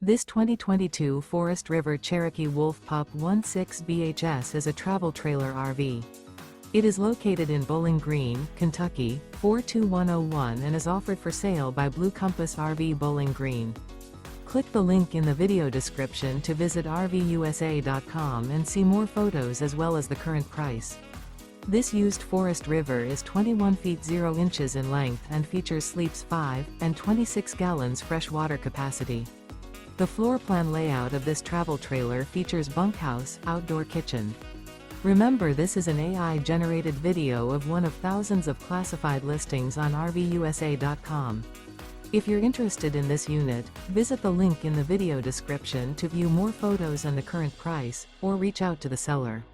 This 2022 Forest River Cherokee Wolf Pup 16 BHS is a travel trailer RV. It is located in Bowling Green, Kentucky, 42101 and is offered for sale by Blue Compass RV Bowling Green. Click the link in the video description to visit RVUSA.com and see more photos as well as the current price. This used Forest River is 21 feet 0 inches in length and features sleeps 5 and 26 gallons fresh water capacity. The floor plan layout of this travel trailer features bunkhouse, outdoor kitchen. Remember, this is an AI-generated video of one of thousands of classified listings on RVUSA.com. If you're interested in this unit, visit the link in the video description to view more photos and the current price, or reach out to the seller.